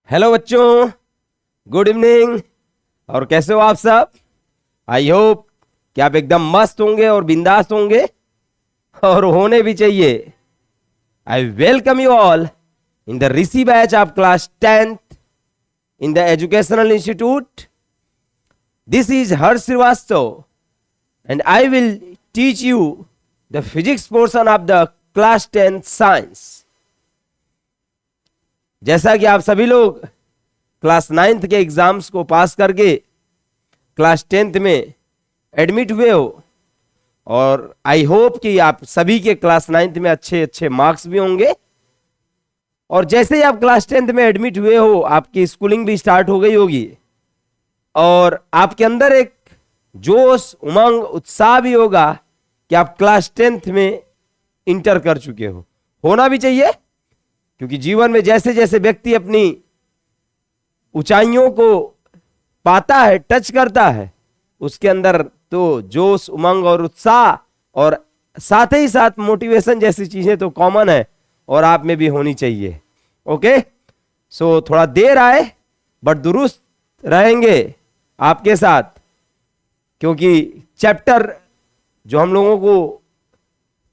Hello बच्चों, good evening. और कैसे हो आप सब? आई होप कि आप एकदम मस्त होंगे और बिंदास होंगे, और होने भी चाहिए। I welcome you all in the Rishi batch of class 10th in the educational institute. This is Harsh Shrivastava and I will teach you the physics portion of the class 10th science. जैसा कि आप सभी लोग क्लास 9th के exams को पास करके class 10th में admit हुए हो, और आई होप कि आप सभी के क्लास 9th में अच्छे अच्छे मार्क्स भी होंगे। और जैसे ही आप क्लास 10th में एडमिट हुए हो, आपकी स्कूलिंग भी स्टार्ट हो गई होगी, और आपके अंदर एक जोश, उमंग, उत्साह भी होगा कि आप क्लास 10th में इंटर कर चुके हो। होना भी चाहिए, क्योंकि जीवन में जैसे जैसे व्यक्ति अपनी ऊंचाइयों को पाता है, टच करता है, उसके अंदर तो जोश, उमंग और उत्साह और साथ ही साथ मोटिवेशन जैसी चीजें तो कॉमन है, और आप में भी होनी चाहिए। ओके, सो थोड़ा देर आए बट दुरुस्त रहेंगे आपके साथ, क्योंकि चैप्टर जो हम लोगों को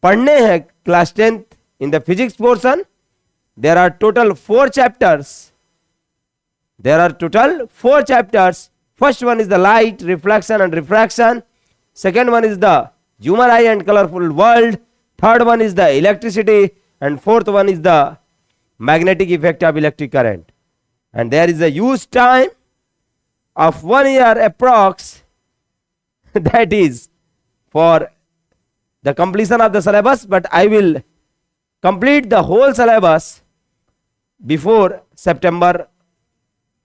पढ़ने हैं class 10th in the physics portion, there are total 4 chapters. First one is the light, reflection and refraction. Second one is the human eye and colorful world. Third one is the electricity, and fourth one is the magnetic effect of electric current. And there is a use time of 1 year approx. That is for the completion of the syllabus, but I will complete the whole syllabus before September.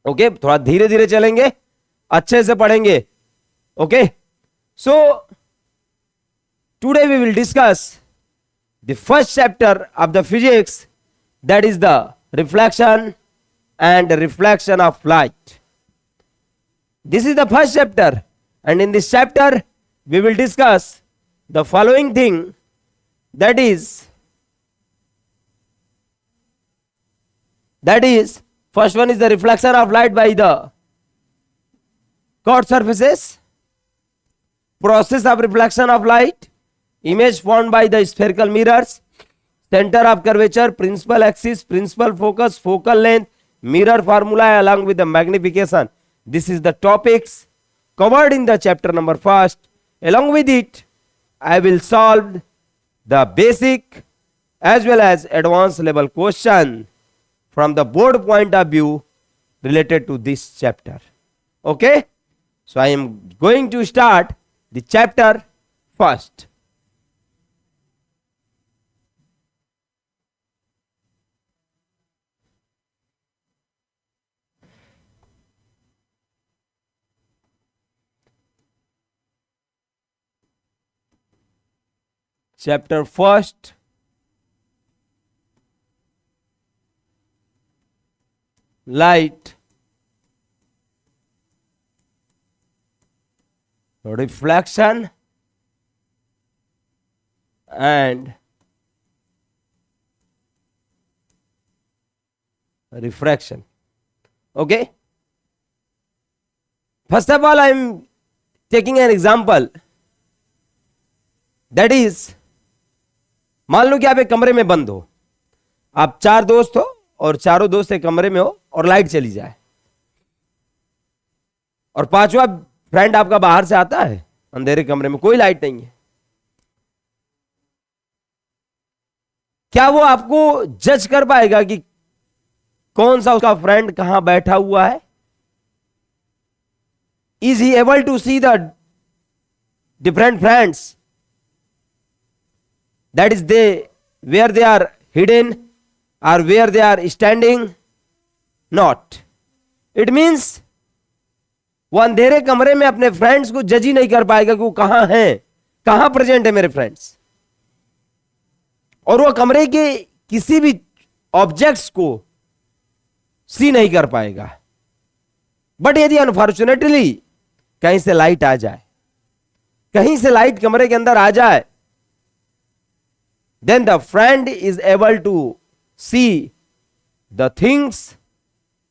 Okay, थोड़ा धीरे धीरे चलेंगे, अच्छे से पढ़ेंगे। Okay, so today we will discuss the first chapter of the physics, that is the reflection and reflection of light. This is the first chapter, and in this chapter we will discuss the following thing, that is first one is the reflection of light by the curved surfaces, process of reflection of light, image formed by the spherical mirrors, center of curvature, principal axis, principal focus, focal length, mirror formula along with the magnification. This is the topics covered in the chapter number 1. Along with it, I will solve the basic as well as advanced level question from the board point of view related to this chapter. Okay, so I am going to start the chapter first. Chapter first, light, reflection and refraction. Okay, first of all I am taking an example, that is, मान लो कि आप एक कमरे में बंद हो, आप 4 दोस्त हो और चारों दोस्त एक कमरे में हो, और लाइट चली जाए, और 5वां फ्रेंड आपका बाहर से आता है, अंधेरे कमरे में कोई लाइट नहीं है। क्या वो आपको जज कर पाएगा कि कौन सा उसका फ्रेंड कहां बैठा हुआ है? Is he able to see the different friends, that is where they are hidden or where they are standing? Not. It means वो अंधेरे कमरे में अपने फ्रेंड्स को जज ही नहीं कर पाएगा कि वो कहां हैं, कहां प्रेजेंट है मेरे फ्रेंड्स, और वो कमरे के किसी भी ऑब्जेक्ट्स को सी नहीं कर पाएगा। बट यदि अनफॉर्चुनेटली कहीं से लाइट आ जाए, कहीं से लाइट कमरे के अंदर आ जाए, then the friend is able to see the things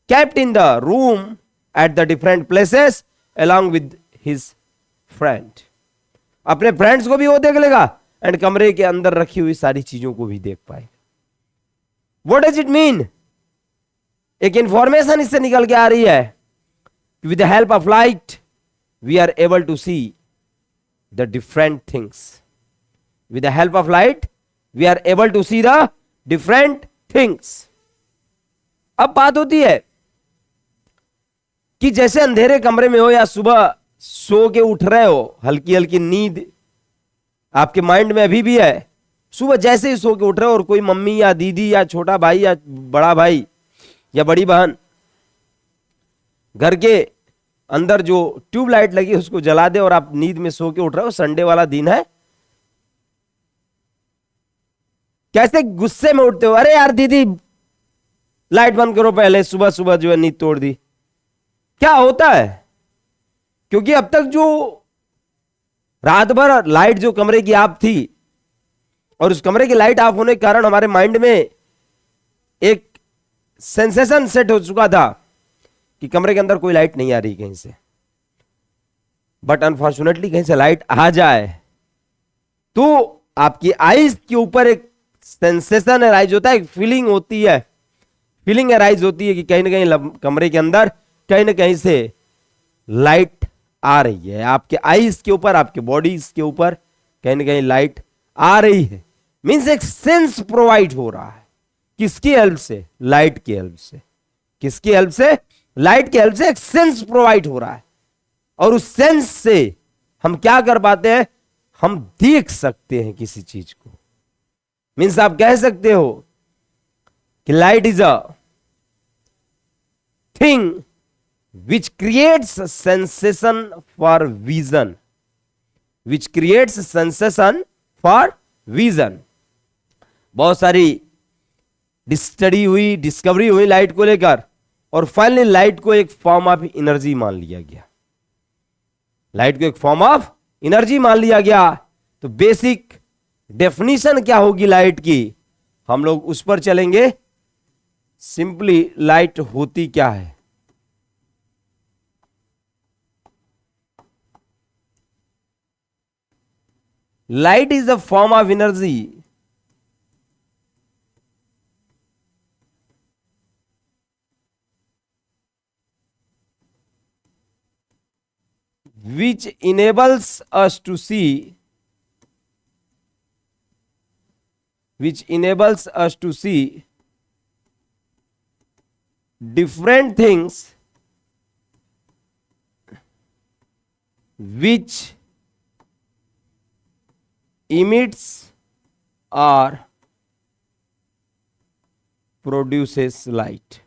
kept in the room at the different places along with his friend. अपने फ्रेंड्स को भी वो देख लेगा एंड कमरे के अंदर रखी हुई सारी चीजों को भी देख पाएगा. What does it mean? एक इंफॉर्मेशन इससे निकल के आ रही है. With the help of light, we are able to see the different things. With the help of light, we are able to see the different things. अब बात होती है कि जैसे अंधेरे कमरे में हो या सुबह सो के उठ रहे हो, हल्की हल्की नींद आपके माइंड में अभी भी है, सुबह जैसे ही सो के उठ रहे हो और कोई मम्मी या दीदी या छोटा भाई या बड़ा भाई या बड़ी बहन घर के अंदर जो ट्यूबलाइट लगी है उसको जला दे और आप नींद में सो के उठ रहे हो, संडे वाला दिन है, कैसे गुस्से में उठते हो, अरे यार दीदी लाइट बंद करो पहले, सुबह सुबह जो है नींद तोड़ दी. क्या होता है? क्योंकि अब तक जो रात भर लाइट जो कमरे की ऑफ थी और उस कमरे की लाइट ऑफ होने के कारण हमारे माइंड में एक सेंसेशन सेट हो चुका था कि कमरे के अंदर कोई लाइट नहीं आ रही कहीं से. बट अनफॉर्चुनेटली कहीं से लाइट आ जाए तो आपकी आईज के ऊपर एक सेंसेशन अराइज होता है, एक फीलिंग होती है, फीलिंग अराइज होती है कि कहीं ना कहीं कमरे के अंदर कहीं ना कहीं से लाइट आ रही है. आपके आईज के ऊपर, आपके बॉडीज के ऊपर कहीं ना कहीं लाइट आ रही है. मींस एक सेंस प्रोवाइड हो रहा है. किसकी हेल्प से? लाइट की हेल्प से. किसकी हेल्प से? लाइट की हेल्प से एक सेंस प्रोवाइड हो रहा है. और उस सेंस से हम क्या कर पाते हैं? हम देख सकते हैं किसी चीज को. मींस आप कह सकते हो कि light is a thing which creates a sensation for vision, which creates a sensation for vision. बहुत सारी स्टडी हुई, डिस्कवरी हुई लाइट को लेकर और फाइनली लाइट को एक फॉर्म ऑफ एनर्जी मान लिया गया. लाइट को एक फॉर्म ऑफ एनर्जी मान लिया गया. तो बेसिक डेफिनेशन क्या होगी लाइट की, हम लोग उस पर चलेंगे. सिंपली लाइट होती क्या है? Light is a form of energy which enables us to see, different things which emits or produces light.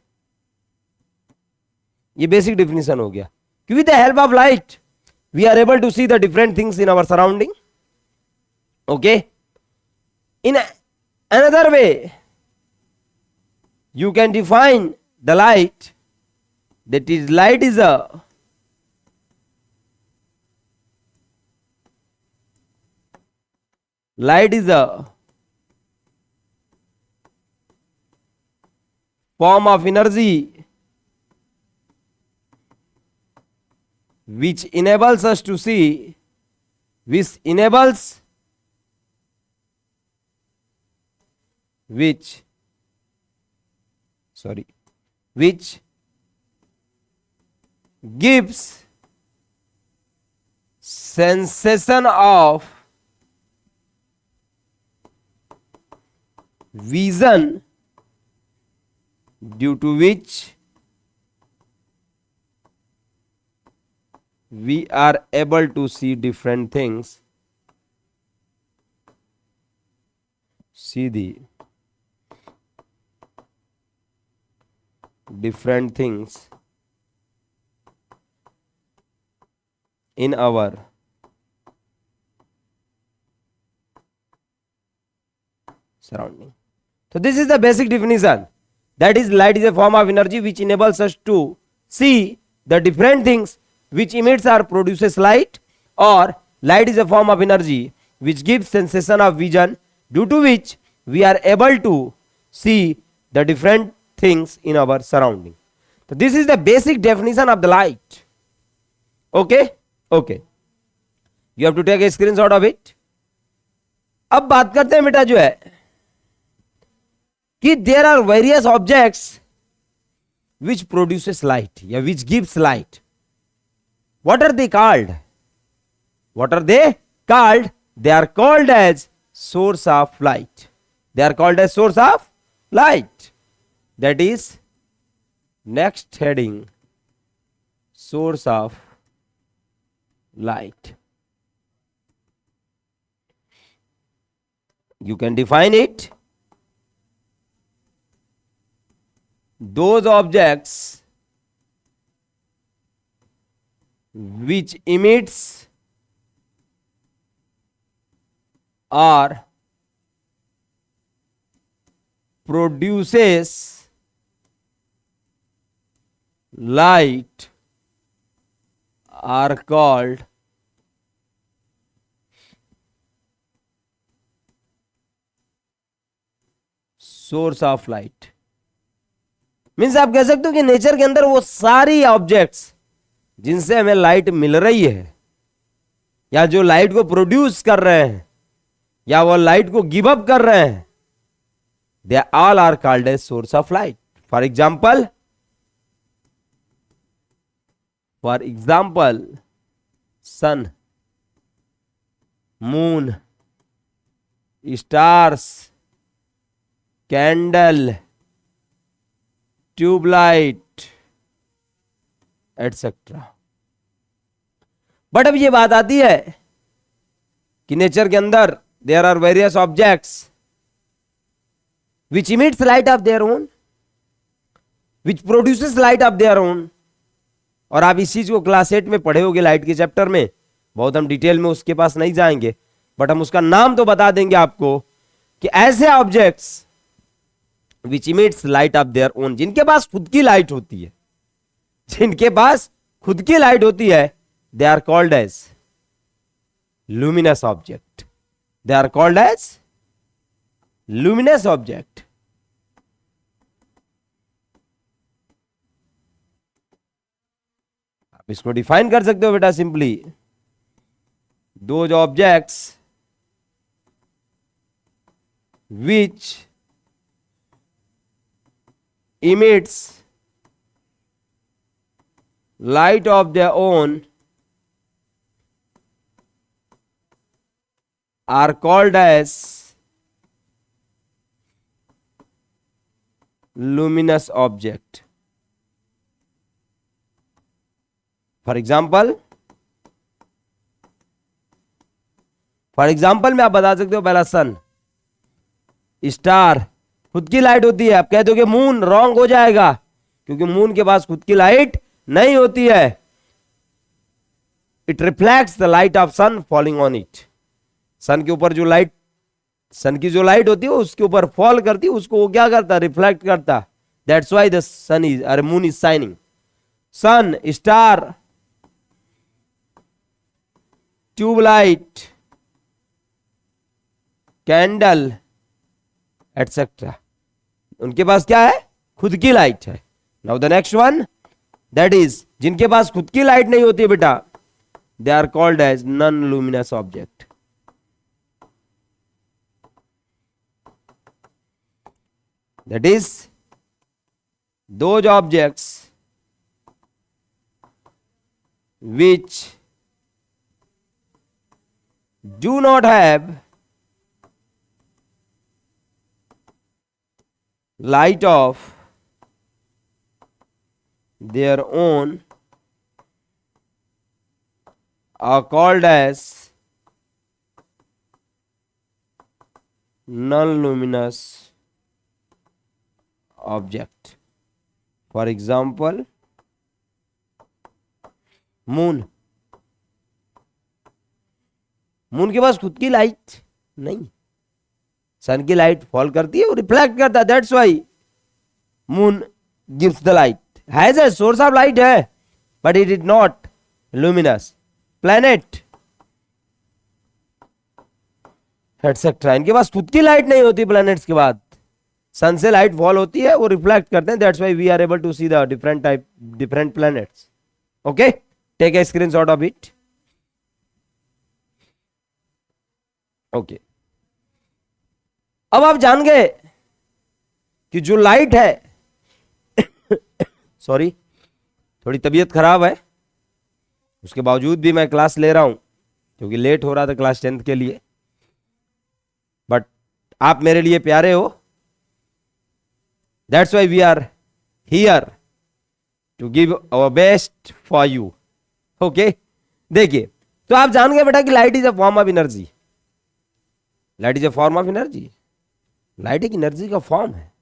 ये बेसिक डेफिनेशन हो गया. With the help of light we are able to see the different things in our surrounding. Okay, in another way you can define the light, that is light is a form of energy which enables us to see, which gives sensation of vision, due to which we are able to see different things, different things in our surrounding. So this is the basic definition, that is light is a form of energy which enables us to see the different things which emits or produces light, or light is a form of energy which gives sensation of vision, due to which we are able to see the different things in our surrounding. तो this is the basic definition of the light. Okay okay, you have to take a screenshot of it. अब बात करते हैं बेटा जो है कि there are various objects which produces light या which gives light. What are they called? What are they called? They are called as source of light. They are called as source of light. That is next heading, source of light. You can define it. Those objects which emits or produces light are called source of light. Means आप कह सकते हो कि nature के अंदर वो सारी objects जिनसे हमें लाइट मिल रही है या जो लाइट को प्रोड्यूस कर रहे हैं या वो लाइट को गिव अप कर रहे हैं, they all are called as source of light. For example sun, moon, stars, candle, tubelight etcetera. But अब ये बात आती है कि नेचर के अंदर there are various objects which emits light of their own, which produces light of their own. और आप इस चीज को क्लास 8 में पढ़े होगे लाइट के चैप्टर में. बहुत हम डिटेल में उसके पास नहीं जाएंगे, बट हम उसका नाम तो बता देंगे आपको कि ऐसे objects which emits light of their own, जिनके पास खुद की लाइट होती है, जिनके पास खुद की लाइट होती है, they are called as luminous object. They are called as luminous object. आप इसको डिफाइन कर सकते हो बेटा simply. Those objects which emits light of their own are called as luminous object. For example में आप बता सकते हो पहला सन, स्टार खुद की लाइट होती है. आप कह दो कि मून, रॉन्ग हो जाएगा क्योंकि मून के पास खुद की लाइट नहीं होती है. It reflects the light of sun falling on it. Sun के ऊपर जो लाइट, सन की जो लाइट होती है उसके ऊपर फॉल करती है, उसको वो क्या करता, रिफ्लेक्ट करता. That's why the sun is और moon is shining. Sun, star, tubelight, candle etcetera, उनके पास क्या है, खुद की लाइट है. Now the next one, that is जिनके पास खुद की लाइट नहीं होती बेटा, they are called as non luminous object. That is those objects which do not have light of their own are called as non-luminous object. For example, moon, moon के पास खुद की लाइट नहीं, सन की लाइट फॉल करती है और reflect करता है. That's why moon gives the light. Has a source of light है but it is not luminous. Planet etcetera, इनके पास खुद की लाइट नहीं होती प्लैनेट्स के बाद, सन से लाइट फॉल होती है, वो रिफ्लेक्ट करते हैं, that's why we are able to see the different planets. Okay, take a screenshot of it. Okay, अब आप जान गए कि जो लाइट है सॉरी, थोड़ी तबीयत खराब है, उसके बावजूद भी मैं क्लास ले रहा हूं क्योंकि लेट हो रहा था क्लास 10th के लिए, बट आप मेरे लिए प्यारे हो, that's why we are here to give our best for you. Okay, देखिए, तो आप जान गए बेटा कि light is a form of energy. Light is a form of energy. Light एक एनर्जी का फॉर्म है,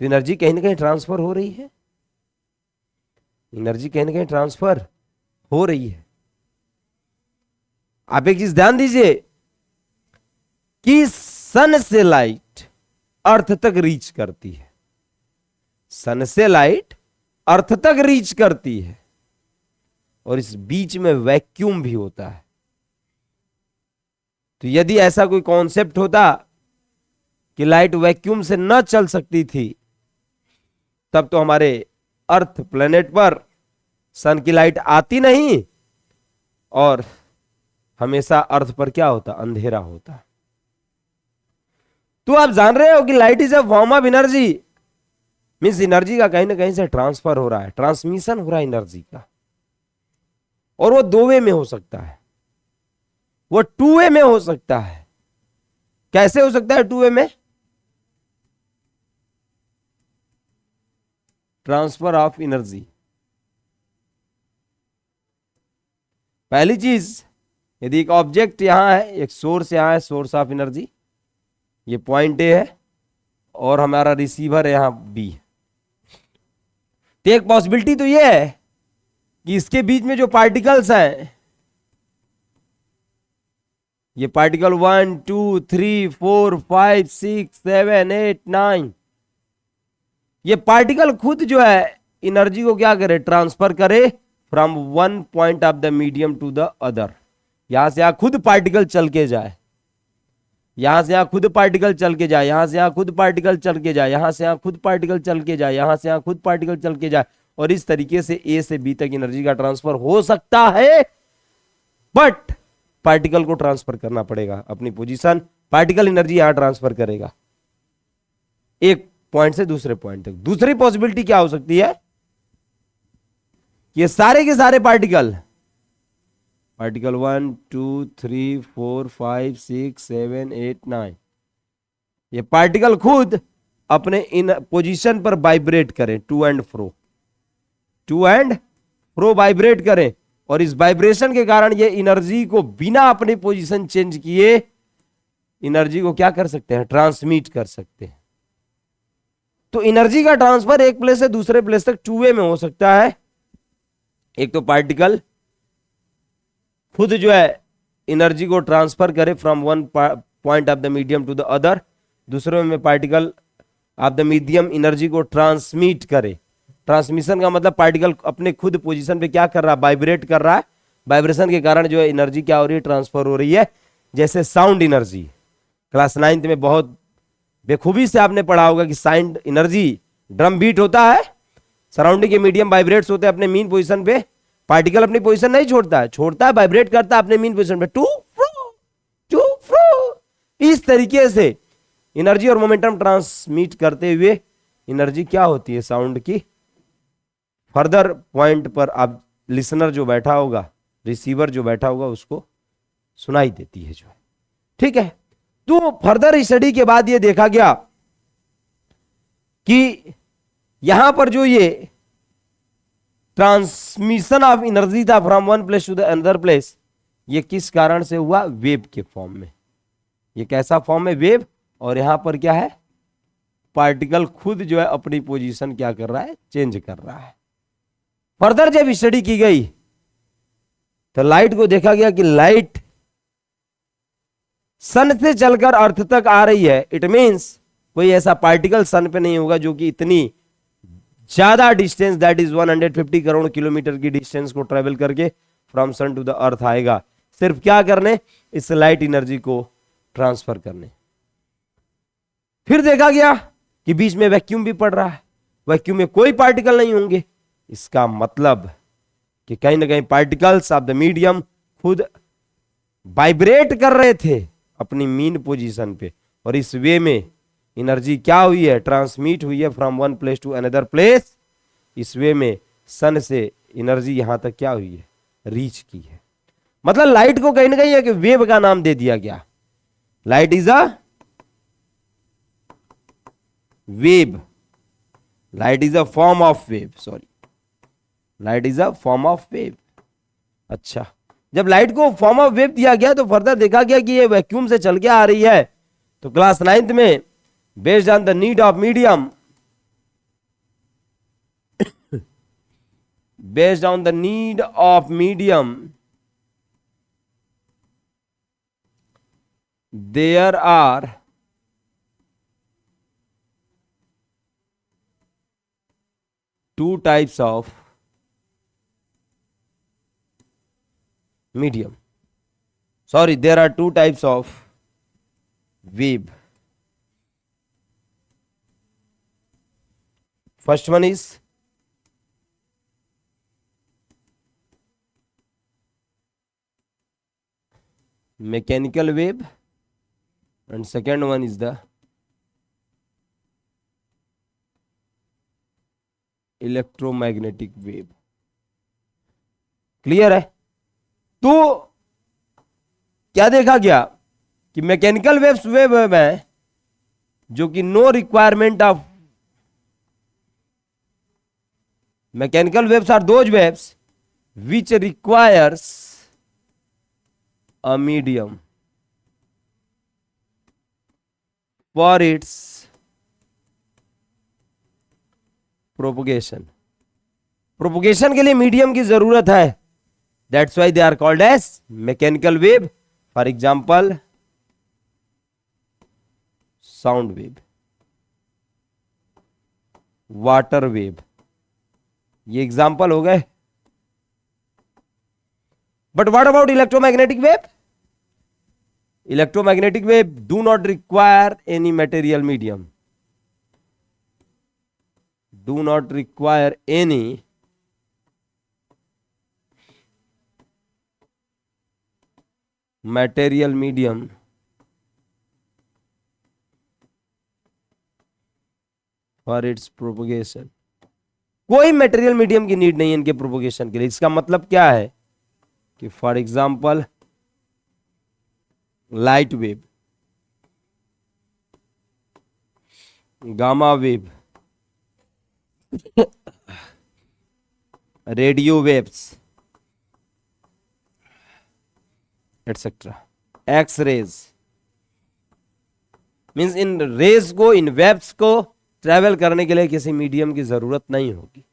तो एनर्जी कहीं ना कहीं ट्रांसफर हो रही है, एनर्जी कहीं ना कहीं ट्रांसफर हो रही है। आप एक चीज ध्यान दीजिए कि सन से लाइट अर्थ तक रीच करती है, सन से लाइट अर्थ तक रीच करती है, और इस बीच में वैक्यूम भी होता है। तो यदि ऐसा कोई कॉन्सेप्ट होता कि लाइट वैक्यूम से न चल सकती थी, तब तो हमारे अर्थ प्लेनेट पर सन की लाइट आती नहीं और हमेशा अर्थ पर क्या होता, अंधेरा होता। तो आप जान रहे हो कि light is a form of energy, means energy का कहीं ना कहीं से ट्रांसफर हो रहा है, ट्रांसमिशन हो रहा है एनर्जी का, और वो 2 वे में हो सकता है, वो 2 वे में हो सकता है। कैसे हो सकता है 2 वे में? Transfer of energy. पहली चीज, यदि एक ऑब्जेक्ट यहां है, एक सोर्स यहां है, सोर्स ऑफ एनर्जी, ये पॉइंट ए है और हमारा रिसीवर यहां बी है, तो एक पॉसिबिलिटी तो ये है कि इसके बीच में जो पार्टिकल्स हैं, ये पार्टिकल 1 2 3 4 5 6 7 8 9, ये पार्टिकल खुद जो है एनर्जी को क्या करे, ट्रांसफर करे from one point of the medium to the other. यहां से यहां खुद पार्टिकल चल के जाए, यहां से यहां खुद पार्टिकल चल के जाए, यहां से यहां खुद पार्टिकल चल के जाए, यहां से यहां खुद पार्टिकल चल के जाए, यहां से यहां खुद पार्टिकल चल के जाए, और इस तरीके से ए से बी तक एनर्जी का ट्रांसफर हो सकता है। बट पार्टिकल को ट्रांसफर करना पड़ेगा अपनी पोजीशन, पार्टिकल एनर्जी यहां ट्रांसफर करेगा एक पॉइंट से दूसरे पॉइंट तक। दूसरी पॉसिबिलिटी क्या हो सकती है, ये सारे के सारे पार्टिकल 1 2 3 4 5 6 7 8 9, ये पार्टिकल खुद अपने इन पोजीशन पर वाइब्रेट करें, टू एंड फ्रो वाइब्रेट करें, और इस वाइब्रेशन के कारण ये एनर्जी को बिना अपनी पोजीशन चेंज किए एनर्जी को क्या कर सकते हैं, ट्रांसमिट कर सकते हैं। तो एनर्जी का ट्रांसफर एक प्लेस से दूसरे प्लेस तक 2 वे में हो सकता है। एक तो पार्टिकल खुद जो है एनर्जी को ट्रांसफर करे from one point of the medium to the other, दूसरे में particle of the medium energy को ट्रांसमिट करे। ट्रांसमिशन का मतलब पार्टिकल अपने खुद पोजीशन पे क्या कर रहा है, वाइब्रेट कर रहा है, वाइब्रेशन के कारण जो है एनर्जी क्या हो रही है, ट्रांसफर हो रही है। जैसे साउंड एनर्जी, क्लास 9th में बहुत बेखूबी से आपने पढ़ा होगा कि साउंड एनर्जी, ड्रम बीट होता है, सराउंडिंग के मीडियम वाइब्रेट्स होते हैं अपने मीन पोजीशन पे, पार्टिकल अपनी पोजीशन नहीं छोड़ता है, वाइब्रेट करता है अपने मीन पोजीशन पे, टू फ्रो। इस तरीके से एनर्जी और मोमेंटम ट्रांसमिट करते हुए एनर्जी क्या होती है, साउंड की फर्दर पॉइंट पर आप लिसनर जो बैठा होगा, रिसीवर जो बैठा होगा, उसको सुनाई देती है जो है। ठीक है, तो फर्दर स्टडी के बाद ये देखा गया कि यहां पर जो ये ट्रांसमिशन ऑफ एनर्जी था from one place to the another place, ये किस कारण से हुआ, वेव के फॉर्म में। ये कैसा फॉर्म है, वेव, और यहां पर क्या है, पार्टिकल खुद जो है अपनी पोजीशन क्या कर रहा है, चेंज कर रहा है। फर्दर जब स्टडी की गई तो लाइट को देखा गया कि लाइट सन से चलकर अर्थ तक आ रही है। इट मींस कोई ऐसा पार्टिकल सन पे नहीं होगा जो कि इतनी ज्यादा distance, that is 150 crore kilometer की डिस्टेंस को ट्रेवल करके from sun to the earth आएगा, सिर्फ क्या करने, इस लाइट एनर्जी को ट्रांसफर करने। फिर देखा गया कि बीच में वैक्यूम भी पड़ रहा है, वैक्यूम में कोई पार्टिकल नहीं होंगे। इसका मतलब कि कहीं ना कहीं पार्टिकल्स ऑफ द मीडियम खुद वाइब्रेट कर रहे थे अपनी मीन पोजीशन पे, और इस वे में एनर्जी क्या हुई है, ट्रांसमिट हुई है from one place to another place. इस वे में सन से एनर्जी यहां तक क्या हुई है, रीच की है। मतलब लाइट को कहीं ना कहीं एक वेव का नाम दे दिया गया। Light is a wave, light is a form of wave, sorry, light is a form of wave. अच्छा, जब लाइट को फॉर्म ऑफ वेव दिया गया तो फर्दर देखा गया कि ये वैक्यूम से चल के आ रही है। तो क्लास 9th में based on the need of medium, based on the need of medium, there are two types of medium. Sorry, there are two types of wave. First one is mechanical wave and second one is the electromagnetic wave. Clear है? तो क्या देखा गया कि mechanical waves wave में जो कि no requirement of, mechanical waves are those waves which requires a medium for its propagation. Propagation के लिए मीडियम की जरूरत है, that's why they are called as mechanical wave. For example, sound wave, water wave, ये example हो गए। But what about electromagnetic wave? Electromagnetic wave do not require any material medium. Do not require any material medium for its propagation. कोई material medium की need नहीं है इनके propagation के लिए। इसका मतलब क्या है कि for example light wave, gamma wave, radio waves etcetera, X rays, means इन रेज को, इन वेव्स को ट्रेवल करने के लिए किसी मीडियम की जरूरत नहीं होगी।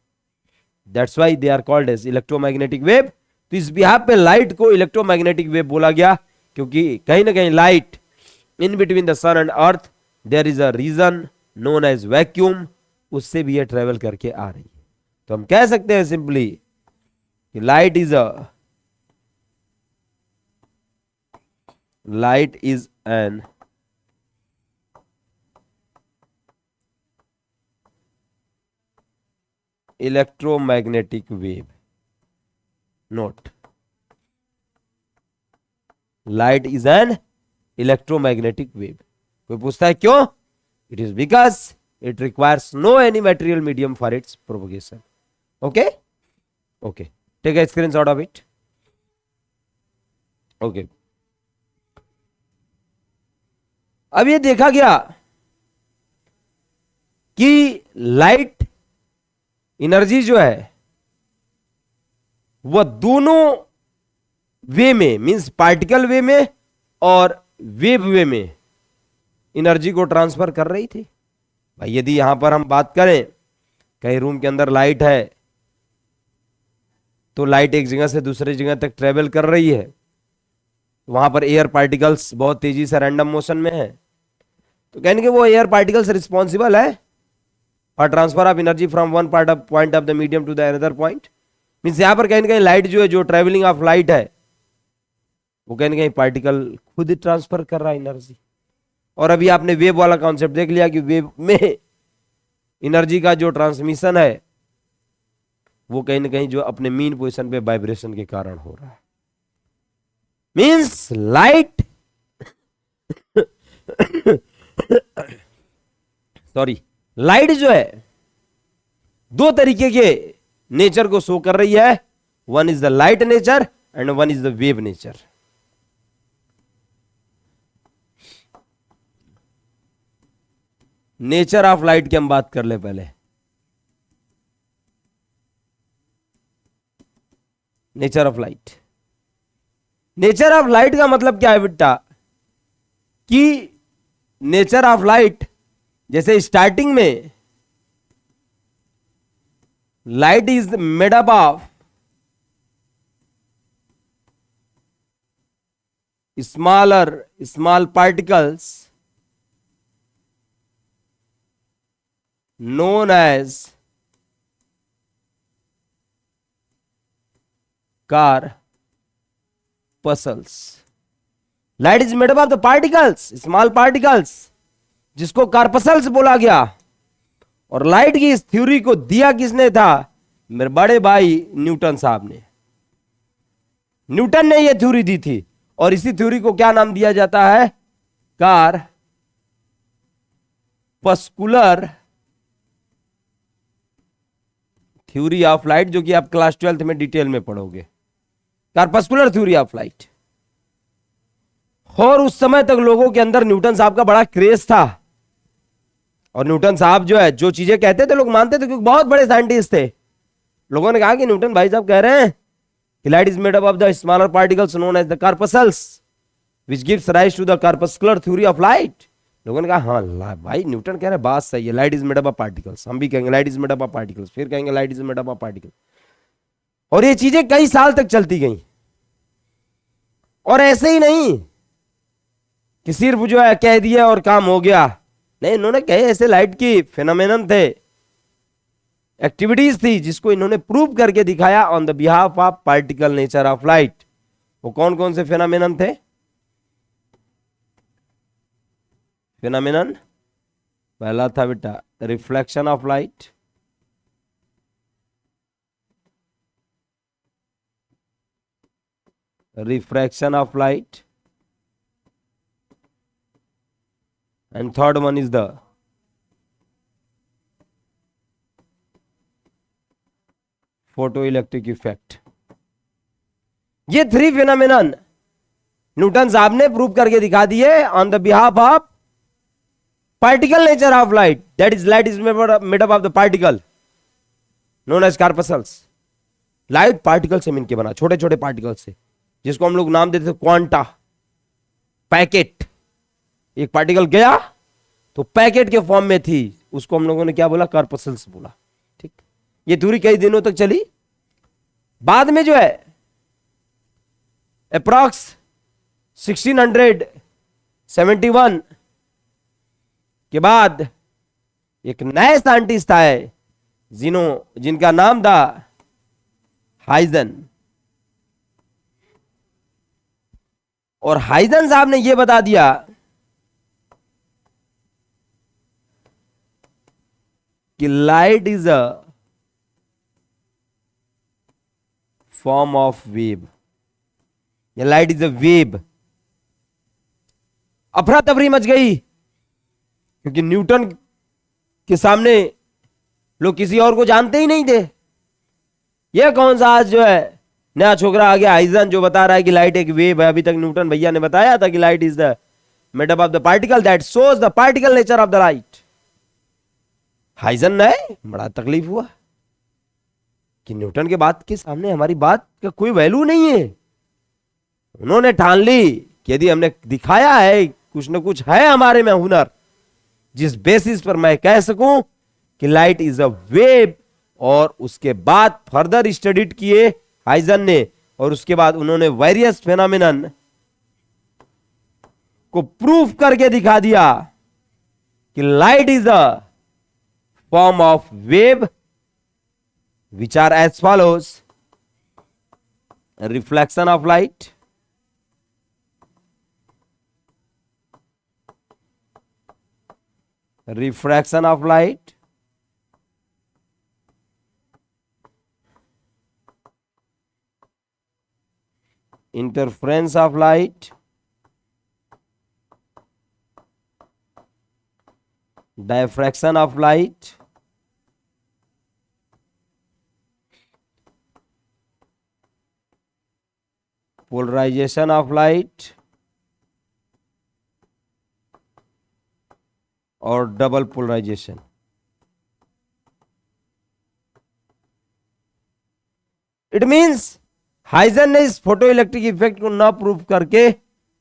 That's why they are called as electromagnetic wave. तो इस बिहाफ पे लाइट को इलेक्ट्रोमैग्नेटिक वेव बोला गया क्योंकि कहीं ना कहीं light in between the sun and earth there is a region known as vacuum, उससे भी ये ट्रेवल करके आ रही है। तो हम कह सकते हैं सिंपली कि light is an electromagnetic wave. Note, light is an electromagnetic wave. कोई पूछता है क्यों? It is because it requires no any material medium for its propagation. Okay okay, take a screenshot of it. Okay, अब ये देखा गया कि light energy जो है वह दोनों वे में, मींस पार्टिकल वे में और वेव वे में एनर्जी को ट्रांसफर कर रही थी। भाई यदि यहां पर हम बात करें, कहीं रूम के अंदर लाइट है तो लाइट एक जगह से दूसरी जगह तक ट्रेवल कर रही है, वहां पर एयर पार्टिकल्स बहुत तेजी से रैंडम मोशन में है, तो कहने के वो एयर पार्टिकल्स रिस्पॉन्सिबल है for transfer of energy from one point of the medium to the another point. Means यहां पर कहीं ना कहीं लाइट जो है, जो ट्रेवलिंग ऑफ लाइट है, वो कहीं ना कहीं पार्टिकल खुद ट्रांसफर कर रहा है एनर्जी। और अभी आपने वेव वाला कॉन्सेप्ट देख लिया कि वेव में एनर्जी का जो ट्रांसमिशन है वो कहीं ना कहीं जो अपने मीन पोजीशन पे वाइब्रेशन के कारण हो रहा है। मींस लाइट सॉरी, लाइट जो है दो तरीके के नेचर को शो कर रही है। One is the light nature and one is the wave nature. Nature of light की हम बात कर ले पहले। Nature of light, nature of light का मतलब क्या है बेटा कि नेचर ऑफ लाइट, जैसे स्टार्टिंग में light is made up of small particles known as corpuscles. Light is made up of the particles, small particles, जिसको कार्पसल्स बोला गया। और लाइट की इस थ्योरी को दिया किसने था? मेरे बड़े भाई न्यूटन साहब ने। न्यूटन ने यह थ्योरी दी थी और इसी थ्योरी को क्या नाम दिया जाता है? कार्पस्कुलर थ्योरी ऑफ लाइट, जो कि आप क्लास 12th में डिटेल में पढ़ोगे। Corpuscular theory of light. और उस समय तक लोगों के अंदर न्यूटन साहब का बड़ा क्रेज था और न्यूटन साहब जो है जो चीजें कहते थे लोग मानते थे क्योंकि बहुत बड़े साइंटिस्ट थे। लोगों ने कहा कि न्यूटन भाई साहब कह रहे हैं कि light is made up of the smaller particles known as the corpuscles which gives rise to the corpuscular theory of light. लोगों ने कहा हाँ भाई न्यूटन कह रहे हैं बात सही है, light is made up of particles. हम भी कहेंगे light is made up of particles, फिर कहेंगे light is made up of particles. और ये चीजें कई साल तक चलती गई। और ऐसे ही नहीं कि सिर्फ जो है कह दिया और काम हो गया, नहीं, इन्होंने कहे ऐसे लाइट की फेनोमेनन थे, एक्टिविटीज थी जिसको इन्होंने प्रूव करके दिखाया on the behalf of particle nature of light. वो कौन कौन से फेनोमेनन थे? फेनोमेनन पहला था बेटा reflection of light, refraction of light, and third one is the photo electric effect. ये थ्री फेनोमेनन न्यूटन साहब ने प्रूव करके दिखा दिए on the behalf of particle nature of light, that is light is made up of the particle known as corpuscles। Light particle से मिलकर बना, छोटे छोटे पार्टिकल से, जिसको हम लोग नाम देते थे क्वांटा, पैकेट। एक पार्टिकल गया तो पैकेट के फॉर्म में थी, उसको हम लोगों ने क्या बोला? कॉर्पसल्स बोला। ठीक, ये थ्योरी कई दिनों तक चली। बाद में जो है अप्रॉक्स 1671 के बाद एक नए साइंटिस्ट आए जिनका नाम था हाइजन। और हाइजन साहब ने यह बता दिया कि light is a form of wave, या लाइट इज अ वेव। अफरा तफरी मच गई क्योंकि न्यूटन के सामने लोग किसी और को जानते ही नहीं थे। यह कौन सा आज जो है नया छोकरा आ गया हाइजन, जो बता रहा है कि लाइट एक वेव है। अभी तक न्यूटन भैया ने बताया था कि light is the made up of the particle that shows the particle nature of the light. Huygens ने बड़ा तकलीफ हुआ कि न्यूटन के बात के सामने हमारी बात का कोई वैल्यू नहीं है। उन्होंने ठान ली कि यदि हमने दिखाया है कुछ ना कुछ है हमारे में हुनर, जिस बेसिस पर मैं कह सकूं कि लाइट इज अ वेव। और उसके बाद फर्दर स्टडीड किए हाइजन ने, और उसके बाद उन्होंने वेरियस फेनोमेनन को प्रूफ करके दिखा दिया कि light is a form of wave which are as follows: reflection of light, refraction of light, interference of light, diffraction of light, polarization of light, और double polarization. It means Huygens ने इस photo electric effect को ना prove करके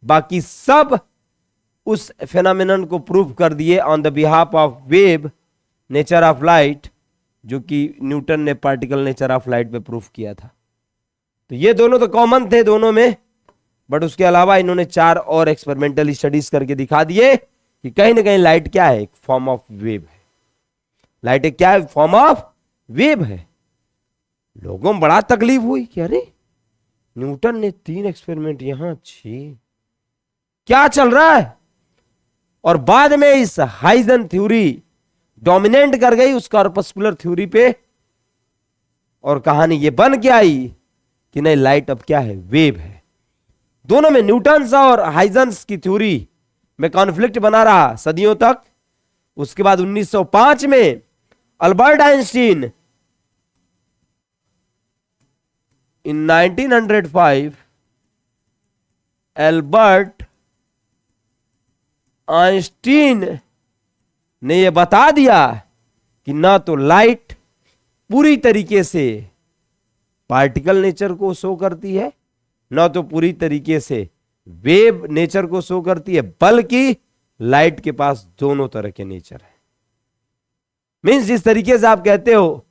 बाकी सब उस phenomenon को प्रूव कर दिए on the behalf of wave nature of light, जो कि न्यूटन ने पार्टिकल नेचर ऑफ लाइट पे प्रूफ किया था। तो ये दोनों तो कॉमन थे दोनों में, बट उसके अलावा इन्होंने 4 और एक्सपेरिमेंटल स्टडीज करके दिखा दिए कि कहीं ना कहीं लाइट क्या है, एक फॉर्म ऑफ वेव है। लाइट एक क्या है, फॉर्म ऑफ वेव है। लोगों में बड़ा तकलीफ हुई कि अरे न्यूटन ने 3 एक्सपेरिमेंट, यहां 6, क्या चल रहा है। और बाद में इस हाइजन थ्योरी डोमिनेट कर गई उस कॉर्पस्कुलर थ्योरी पे, और कहानी ये बन के आई कि नहीं, लाइट अब क्या है, वेव है। दोनों में न्यूटन और हाइजन्स की थ्योरी में कॉन्फ्लिक्ट बना रहा सदियों तक। उसके बाद 1905 में अल्बर्ट आइंस्टीन, इन 1905 एल्बर्ट आइंस्टीन ने यह बता दिया कि ना तो लाइट पूरी तरीके से पार्टिकल नेचर को शो करती है, ना तो पूरी तरीके से वेव नेचर को शो करती है, बल्कि लाइट के पास दोनों तरह के नेचर है। मींस जिस तरीके से आप कहते हो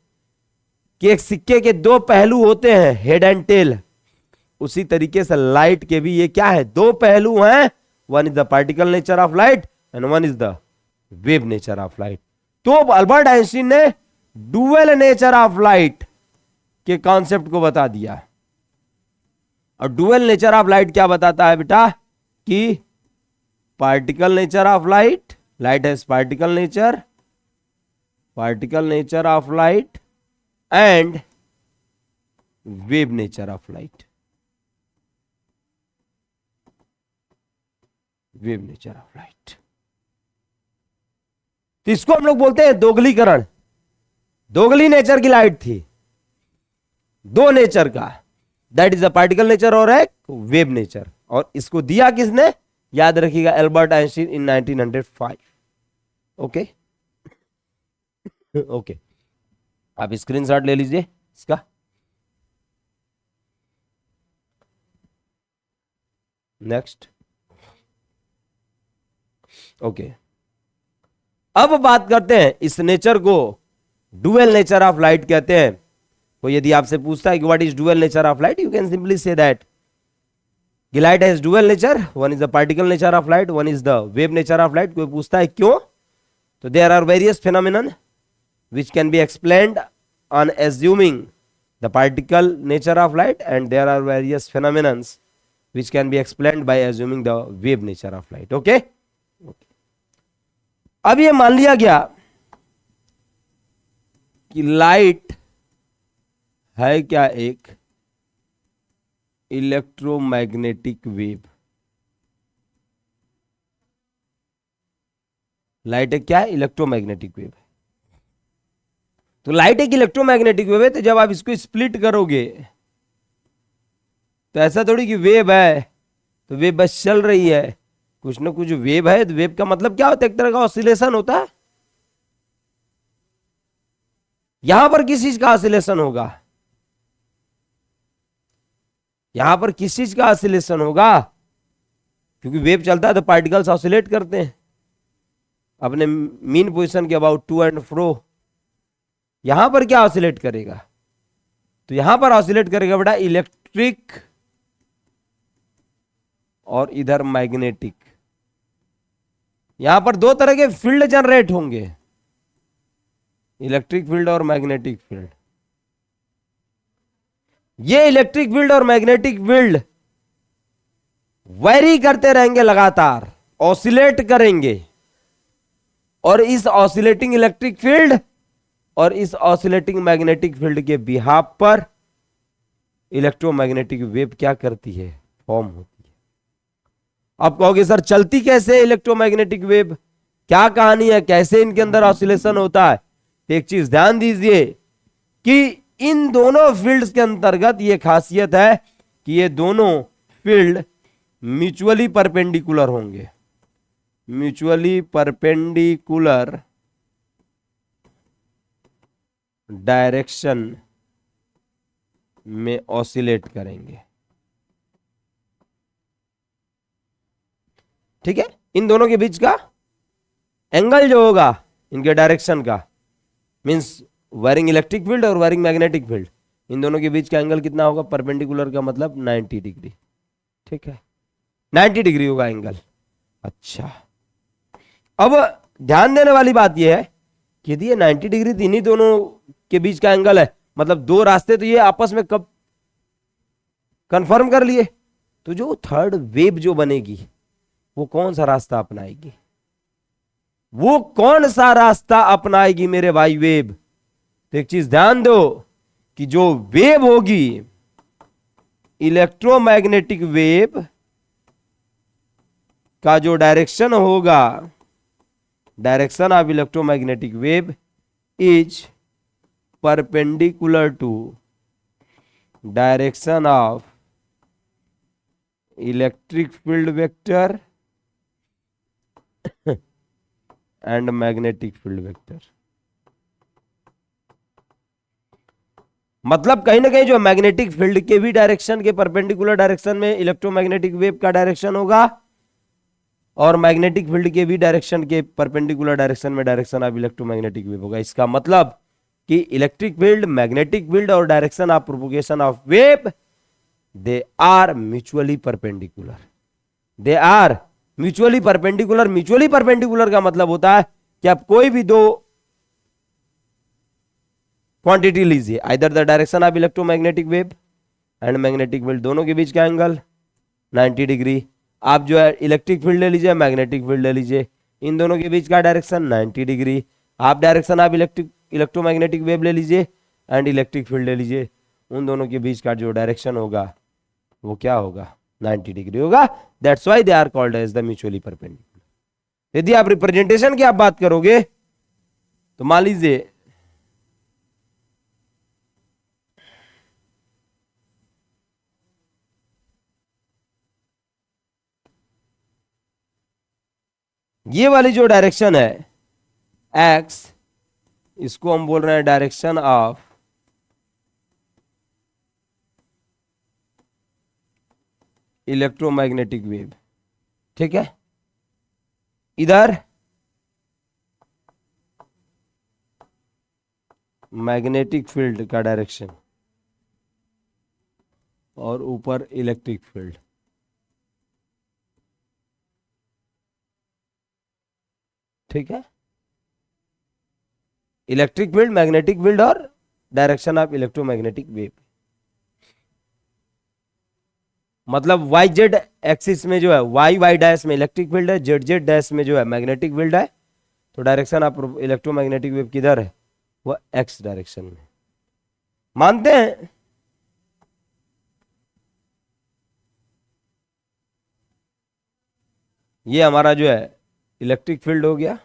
कि एक सिक्के के 2 पहलू होते हैं, हेड एंड टेल, उसी तरीके से लाइट के भी ये क्या है, 2 पहलू हैं। One is the particle nature of light and one is the wave nature of light. तो अल्बर्ट आइंस्टीन ने डुअल नेचर ऑफ लाइट के कॉन्सेप्ट को बता दिया। और डुअल नेचर ऑफ लाइट क्या बताता है बेटा, कि particle nature of light, light has particle nature of light and wave nature of light, wave nature of light. तो इसको हम लोग बोलते हैं दोगलीकरण। दोगली नेचर की लाइट थी, 2 नेचर का, that is the particle nature और एक वेव नेचर। और इसको दिया किसने, याद रखिएगा, एल्बर्ट आइंस्टीन इन 1905। ओके ओके, आप स्क्रीनशॉट ले लीजिए इसका। नेक्स्ट। ओके, अब बात करते हैं इस नेचर को डुअल नेचर ऑफ लाइट कहते हैं। तो यदि आपसे पूछता है कि what is dual nature of light, you can simply say that light has dual nature, one is the particle nature of light, one is the wave nature of light. कोई पूछता है क्यों, तो there are various phenomenon which can be explained on assuming the particle nature of light, and there are various phenomena which can be explained by assuming the wave nature of light. Okay? अब ये मान लिया गया कि light है क्या, एक electromagnetic wave. Light है क्या, इलेक्ट्रोमैग्नेटिक वेव है। तो लाइट एक इलेक्ट्रोमैग्नेटिक वेव है। तो जब आप इसको स्प्लिट करोगे तो ऐसा थोड़ी कि वेव है तो वेव बस चल रही है, कुछ ना कुछ वेव है। तो वेव का मतलब क्या होता है, एक तरह का ऑसिलेशन होता है। यहां पर किस चीज का ऑसिलेशन होगा, यहां पर किस चीज का ऑसिलेशन होगा, क्योंकि वेव चलता है तो पार्टिकल्स ऑसिलेट करते हैं अपने मीन पोजीशन के अबाउट टू एंड फ्रो। यहां पर क्या ऑसिलेट करेगा, तो यहां पर ऑसिलेट करेगा बेटा इलेक्ट्रिक और इधर मैग्नेटिक। यहां पर 2 तरह के फील्ड जनरेट होंगे, इलेक्ट्रिक फील्ड और मैग्नेटिक फील्ड। ये इलेक्ट्रिक फील्ड और मैग्नेटिक फील्ड वेरी करते रहेंगे, लगातार ऑसिलेट करेंगे। और इस ऑसिलेटिंग इलेक्ट्रिक फील्ड और इस ऑसिलेटिंग मैग्नेटिक फील्ड के बिहाफ पर इलेक्ट्रोमैग्नेटिक वेव क्या करती है, फॉर्म होती है। आप कहोगे सर चलती कैसे इलेक्ट्रोमैग्नेटिक वेव, क्या कहानी है, कैसे इनके अंदर ऑसिलेशन होता है? तो एक चीज ध्यान दीजिए कि इन दोनों फील्ड्स के अंतर्गत ये खासियत है कि ये दोनों फील्ड म्यूचुअली परपेंडिकुलर होंगे, म्यूचुअली परपेंडिकुलर डायरेक्शन में ऑसिलेट करेंगे। ठीक है, इन दोनों के बीच का एंगल जो होगा इनके डायरेक्शन का, मींस वायरिंग इलेक्ट्रिक फील्ड और वायरिंग मैग्नेटिक फील्ड, इन दोनों के बीच का एंगल कितना होगा? परपेंडिकुलर का मतलब 90 डिग्री। ठीक है, 90 डिग्री होगा एंगल। अच्छा, अब ध्यान देने वाली बात यह है कि यदि ये 90 डिग्री इन्हीं दोनों के बीच का एंगल है, मतलब दो रास्ते तो ये आपस में कब कंफर्म कर लिए, तो जो थर्ड वेव जो बनेगी वो कौन सा रास्ता अपनाएगी? वो कौन सा रास्ता अपनाएगी मेरे भाई वेव? तो एक चीज ध्यान दो कि जो वेव होगी, इलेक्ट्रोमैग्नेटिक वेव का जो डायरेक्शन होगा, direction of electromagnetic wave is perpendicular to direction of electric field vector and magnetic field vector. मतलब कहीं ना कहीं जो मैग्नेटिक फील्ड के भी डायरेक्शन के परपेंडिकुलर डायरेक्शन में इलेक्ट्रोमैग्नेटिक वेव का डायरेक्शन होगा, और मैग्नेटिक फील्ड के भी डायरेक्शन के परपेंडिकुलर डायरेक्शन में डायरेक्शन ऑफ इलेक्ट्रोमैग्नेटिक वेव होगा। इसका मतलब कि इलेक्ट्रिक फील्ड, मैग्नेटिक फील्ड और direction of propagation of wave, they are mutually perpendicular, they are mutually perpendicular. Mutually perpendicular का मतलब होता है कि आप कोई भी दो क्वांटिटी लीजिए, either the direction of electromagnetic wave and magnetic field, दोनों के बीच का एंगल 90 डिग्री। आप जो है इलेक्ट्रिक फील्ड ले लीजिए, मैग्नेटिक फील्ड ले लीजिए, इन दोनों के बीच का डायरेक्शन 90 डिग्री। आप डायरेक्शन ऑफ इलेक्ट्रोमैग्नेटिक वेव ले लीजिए एंड इलेक्ट्रिक फील्ड ले लीजिए, उन दोनों के बीच का जो डायरेक्शन होगा वो क्या होगा? 90 डिग्री होगा। That's why they are called as the mutually perpendicular. यदि आप रिप्रेजेंटेशन की आप बात करोगे तो मान लीजिए ये वाली जो डायरेक्शन है एक्स, इसको हम बोल रहे हैं डायरेक्शन ऑफ इलेक्ट्रोमैग्नेटिक वेव। ठीक है, इधर मैग्नेटिक फील्ड का डायरेक्शन और ऊपर इलेक्ट्रिक फील्ड। ठीक है, इलेक्ट्रिक फील्ड, मैग्नेटिक फील्ड और डायरेक्शन ऑफ इलेक्ट्रोमैग्नेटिक वेव। मतलब वाई जेड एक्सिस में जो है, वाई वाई डैश में इलेक्ट्रिक फील्ड है, जेड जेड डैश में जो है मैग्नेटिक फील्ड है, तो डायरेक्शन ऑफ इलेक्ट्रोमैग्नेटिक वेव किधर है? वो एक्स डायरेक्शन में। मानते हैं? ये हमारा जो है इलेक्ट्रिक फील्ड हो गया,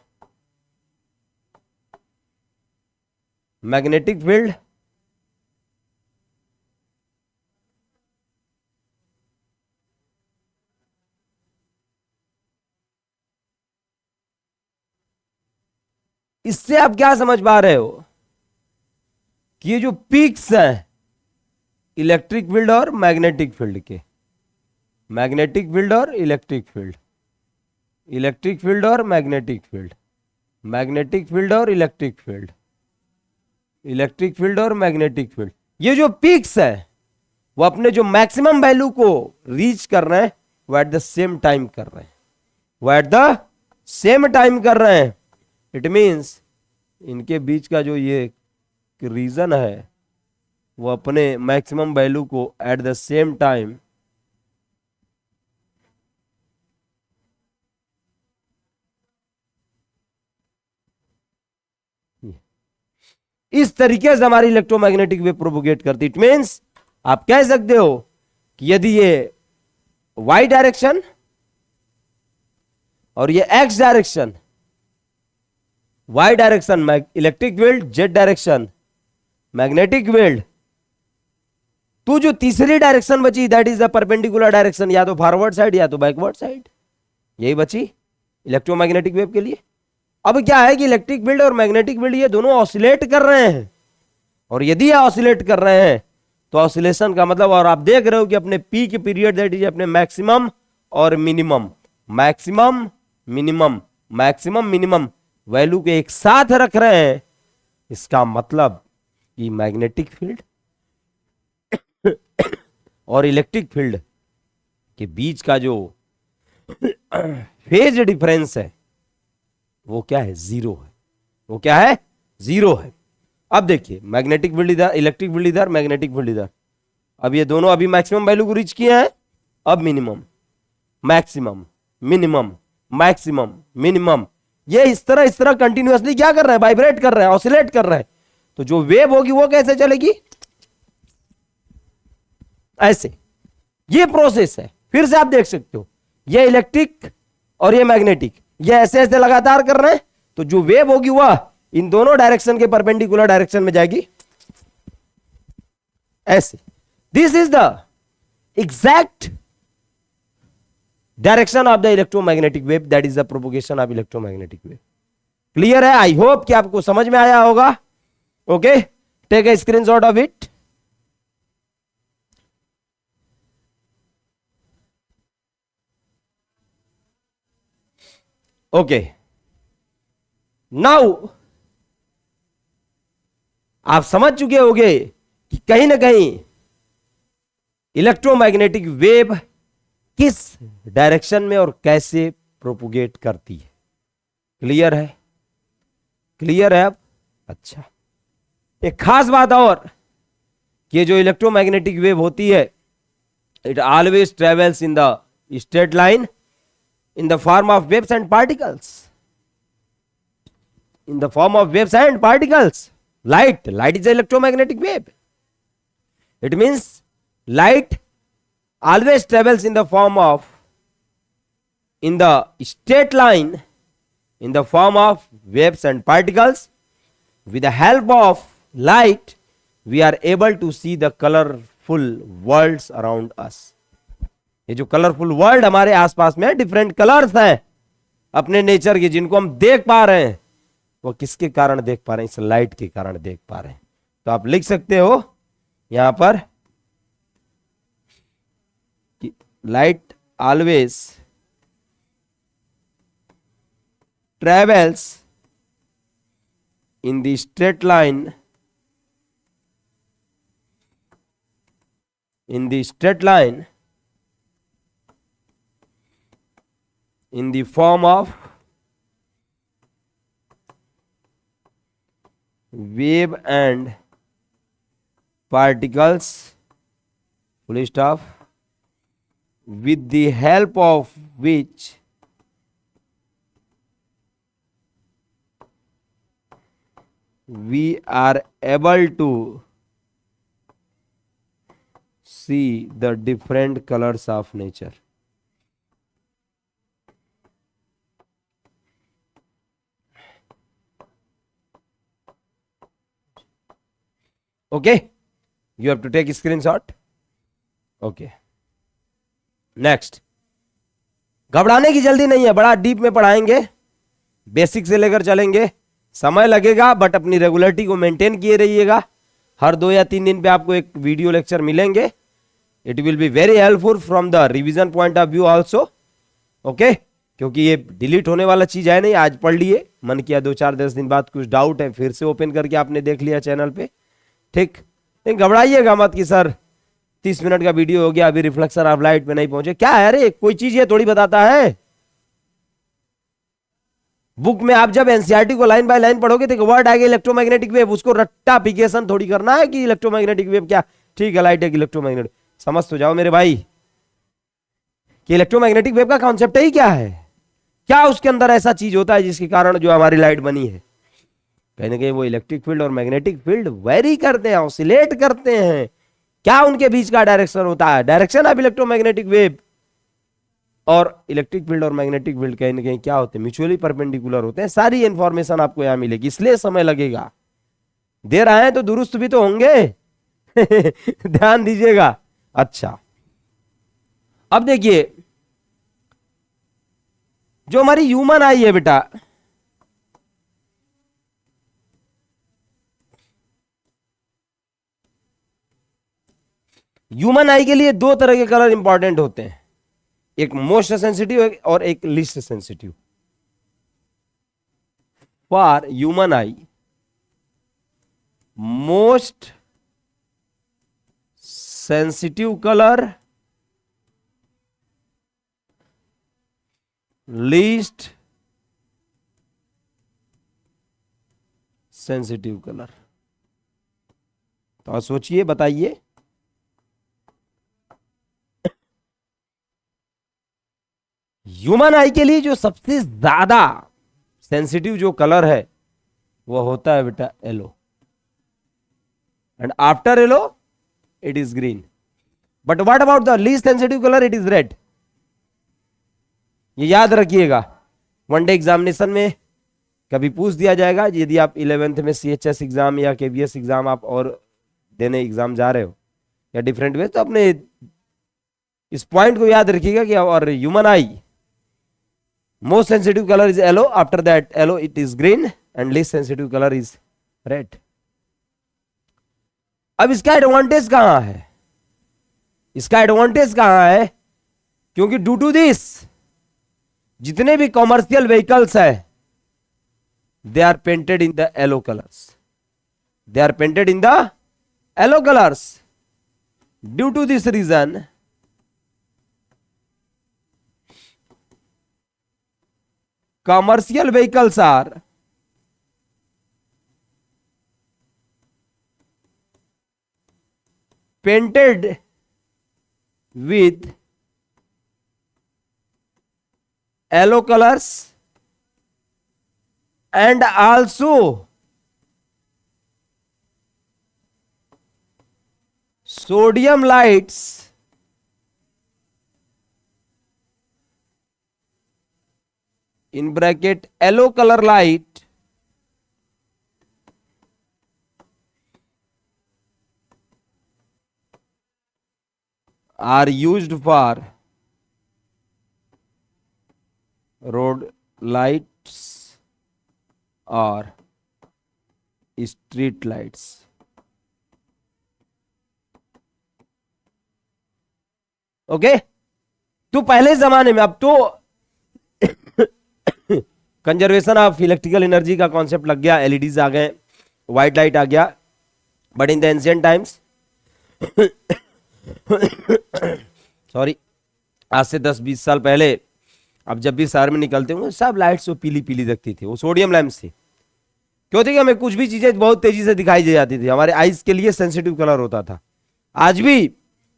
मैग्नेटिक फील्ड इससे आप क्या समझ पा रहे हो कि ये जो पीक्स हैं इलेक्ट्रिक फील्ड और मैग्नेटिक फील्ड के, मैग्नेटिक फील्ड और इलेक्ट्रिक फील्ड, इलेक्ट्रिक फील्ड और मैग्नेटिक फील्ड, मैग्नेटिक फील्ड और इलेक्ट्रिक फील्ड, इलेक्ट्रिक फील्ड और मैग्नेटिक फील्ड, ये जो पीक्स है वो अपने जो मैक्सिमम वैल्यू को रीच कर रहे हैं वो एट द सेम टाइम कर रहे हैं, वो एट द सेम टाइम कर रहे हैं। इट मीन्स इनके बीच का जो ये रीजन है वो अपने मैक्सिमम वैल्यू को एट द सेम टाइम इस तरीके से हमारी इलेक्ट्रोमैग्नेटिक वेव प्रोपोगेट करती। इट मीन्स आप कह सकते हो कि यदि ये वाई डायरेक्शन और ये X direction, Y direction electric field, Z direction magnetic field. तो जो तीसरी डायरेक्शन बची that is the perpendicular direction, या तो फॉरवर्ड साइड या तो बैकवर्ड साइड, यही बची इलेक्ट्रोमैग्नेटिक वेव के लिए। अब क्या है कि इलेक्ट्रिक फील्ड और मैग्नेटिक फील्ड ये दोनों ऑसिलेट कर रहे हैं, और यदि ये ऑसिलेट कर रहे हैं तो ऑसिलेशन का मतलब, और आप देख रहे हो कि अपने पीक पीरियड दैट इज अपने मैक्सिमम और minimum, maximum minimum, maximum minimum value के एक साथ रख रहे हैं। इसका मतलब कि मैग्नेटिक फील्ड और इलेक्ट्रिक फील्ड के बीच का जो फेज डिफरेंस है वो क्या है, जीरो है। वो क्या है, जीरो है। अब देखिए मैग्नेटिक फील्ड इधर, इलेक्ट्रिक फील्ड इधर, मैग्नेटिक फील्ड इधर। अब ये दोनों अभी मैक्सिमम वैल्यू को रीच किए हैं, अब minimum, maximum, minimum, maximum, minimum, ये इस तरह कंटिन्यूअसली क्या कर रहे हैं, वाइब्रेट कर रहे हैं, ऑसिलेट कर रहे हैं। तो जो वेव होगी वो कैसे चलेगी, ऐसे। ये प्रोसेस है, फिर से आप देख सकते हो, ये इलेक्ट्रिक और ये मैग्नेटिक, ये ऐसे ऐसे लगातार कर रहे हैं। तो जो वेव होगी वह इन दोनों डायरेक्शन के परपेंडिकुलर डायरेक्शन में जाएगी, ऐसे। This is the exact direction of the electromagnetic wave, that is the propagation of electromagnetic wave. Clear है? आई होप कि आपको समझ में आया होगा। Okay, take a screenshot of it. Okay, now आप समझ चुके होंगे कि कहीं ना कहीं इलेक्ट्रोमैग्नेटिक वेव किस डायरेक्शन में और कैसे प्रोपोगेट करती है। क्लियर है? क्लियर है अब? अच्छा, एक खास बात और, कि जो इलेक्ट्रोमैग्नेटिक वेव होती है it always travels in the straight line in the form of waves and particles, in the form of waves and particles. Light is an electromagnetic wave. It means light always travels in the form of, in the straight line, in the form of waves and particles. With the help of light we are able to see the colorful worlds around us. ये जो colourful world हमारे आसपास में different colours हैं अपने nature के, जिनको हम देख पा रहे हैं, वो किसके कारण देख पा रहे हैं, इस लाइट के कारण देख पा रहे हैं। तो आप लिख सकते हो यहां पर कि light always travels in the straight line, in the straight line in the form of wave and particles, full stop, with the help of which we are able to see the different colors of nature. Okay, you have to take a screenshot. Okay, next, घबराने की जल्दी नहीं है, बड़ा deep में पढ़ाएंगे, basic से लेकर चलेंगे, समय लगेगा बट अपनी रेगुलरिटी को मेंटेन किए रहिएगा। हर 2 या 3 दिन पे आपको एक वीडियो लेक्चर मिलेंगे। It will be very helpful from the revision point of view also. Okay, क्योंकि ये डिलीट होने वाला चीज है नहीं, आज पढ़ लिए, मन किया 2-4-10 दिन बाद कुछ डाउट है फिर से ओपन करके आपने देख लिया चैनल पे, ठीक। लेकिन घबराइएगा मत कि सर 30 मिनट का वीडियो हो गया, अभी रिफ्लेक्शन ऑफ लाइट पे नहीं पहुंचे। क्या है अरे, कोई चीज ये थोड़ी बताता है। बुक में आप जब एनसीईआरटी को लाइन बाय लाइन पढ़ोगे तो वर्ड आएगा इलेक्ट्रोमैग्नेटिक वेव, उसको रट्टाफिकेशन थोड़ी करना है कि इलेक्ट्रोमैग्नेटिक वेव क्या, ठीक है लाइट है इलेक्ट्रोमैग्नेटिक, समझ तो जाओ मेरे भाई कि इलेक्ट्रोमैग्नेटिक वेव का कॉन्सेप्ट ही क्या है, क्या उसके अंदर ऐसा चीज होता है जिसके कारण जो हमारी लाइट बनी है। कहीं ना कहीं वो इलेक्ट्रिक फील्ड और मैग्नेटिक फील्ड वेरी करते हैं, ऑसिलेट करते हैं। क्या उनके बीच का डायरेक्शन होता है, डायरेक्शन ऑफ इलेक्ट्रोमैग्नेटिक वेव और इलेक्ट्रिक फील्ड और मैग्नेटिक फील्ड कहीं ना कहीं क्या होते हैं, म्यूचुअली परपेंडिकुलर होते हैं। सारी इंफॉर्मेशन आपको यहां मिलेगी, इसलिए समय लगेगा। देर आए तो दुरुस्त भी तो होंगे। ध्यान दीजिएगा। अच्छा, अब देखिए जो हमारी ह्यूमन आई है बेटा, ह्यूमन आई के लिए दो तरह के कलर इंपॉर्टेंट होते हैं, एक मोस्ट सेंसिटिव और एक least sensitive. For human I, most sensitive colour, least sensitive colour. तो आप सोचिए, बताइए। ह्यूमन आई के लिए जो सबसे ज्यादा सेंसिटिव जो कलर है वो होता है बेटा yellow, and after yellow it is green. But what about the least sensitive colour, it is red. ये याद रखिएगा, वनडे एग्जामिनेशन में कभी पूछ दिया जाएगा, यदि आप 11th में CHS एग्जाम या KVS एग्जाम आप और देने एग्जाम जा रहे हो या डिफरेंट वे, तो अपने इस पॉइंट को याद रखिएगा कि और human I most sensitive colour is yellow, after that yellow it is green, and least sensitive colour is red. अब इसका एडवांटेज कहां है, इसका एडवांटेज कहां है, क्योंकि ड्यू टू दिस जितने भी कॉमर्शियल व्हीकल्स है they are painted in the yellow colours, they are painted in the yellow colours. Due to this reason commercial vehicles are painted with yellow colors and also sodium lights in bracket yellow color light are used for road lights or street lights। Okay, तो पहले जमाने में, अब तो conservation of electrical energy का concept लग गया, LEDs आ गए, व्हाइट लाइट आ गया, but in the ancient times sorry, आज से 10-20 साल पहले अब जब भी शहर में निकलते होंगे सब लाइट्स वो पीली पीली दिखती थी, वो सोडियम लैंप्स थी। क्यों थी कि हमें कुछ भी चीजें बहुत तेजी से दिखाई दे जाती थी, हमारे आईज के लिए सेंसिटिव कलर होता था। आज भी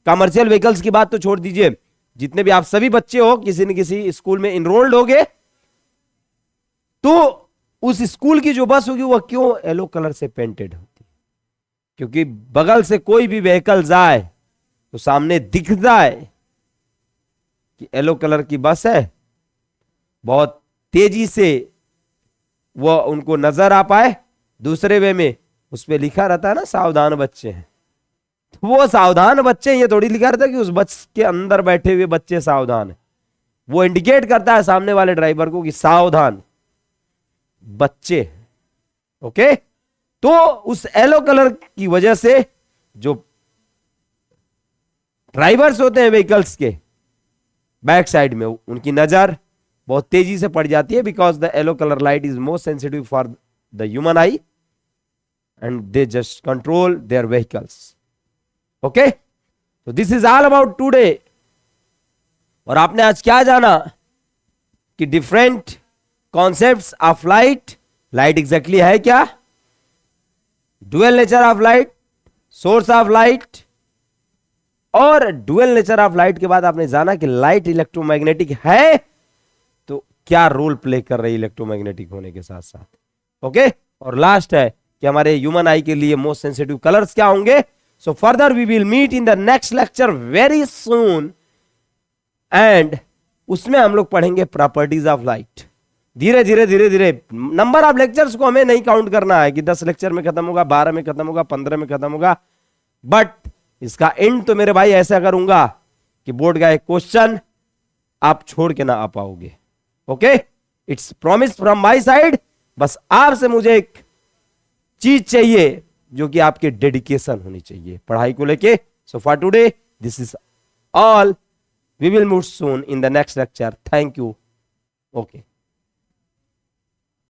कमर्शियल व्हीकल्स की बात तो छोड़ दीजिए, जितने भी आप सभी बच्चे हो किसी न किसी स्कूल में इनरोल्ड हो गए, तो उस स्कूल की जो बस होगी वह क्यों येलो कलर से पेंटेड होती है, क्योंकि बगल से कोई भी व्हीकल जाए तो सामने दिख जाए कि येलो कलर की बस है, बहुत तेजी से वह उनको नजर आ पाए। दूसरे वे में उस पर लिखा रहता है ना, सावधान बच्चे हैं, तो वो सावधान बच्चे, ये थोड़ी लिखा रहता है कि उस बस के अंदर बैठे हुए बच्चे सावधान है, वो इंडिकेट करता है सामने वाले ड्राइवर को कि सावधान बच्चे। ओके, तो उस येलो कलर की वजह से जो ड्राइवर्स होते हैं व्हीकल्स के बैक साइड में, उनकी नजर बहुत तेजी से पड़ जाती है, because the yellow colour light is most sensitive for the human eye and they just control their vehicles. Okay, तो this is all about today. और आपने आज क्या जाना कि different concepts of light, light exactly है क्या, dual nature of light, source of light, और डुअल नेचर ऑफ लाइट के बाद आपने जाना कि लाइट इलेक्ट्रोमैग्नेटिक है, तो क्या रोल प्ले कर रही है इलेक्ट्रोमैग्नेटिक होने के साथ साथ। ओके, और लास्ट है कि हमारे ह्यूमन आई के लिए मोस्ट सेंसिटिव कलर्स क्या होंगे। So further we will meet in the next lecture very soon, and उसमें हम लोग पढ़ेंगे प्रॉपर्टीज ऑफ लाइट। धीरे धीरे धीरे धीरे नंबर ऑफ लेक्चर्स को हमें नहीं काउंट करना है कि 10 लेक्चर में खत्म होगा, 12 में खत्म होगा, 15 में खत्म होगा, बट इसका एंड तो मेरे भाई ऐसा करूंगा कि बोर्ड का एक क्वेश्चन आप छोड़ के ना आ पाओगे। Okay, it's promise from my side. बस आपसे मुझे एक चीज चाहिए जो कि आपके डेडिकेशन होनी चाहिए पढ़ाई को लेके। So for today this is all, we will move soon in the next lecture. Thank you. Okay.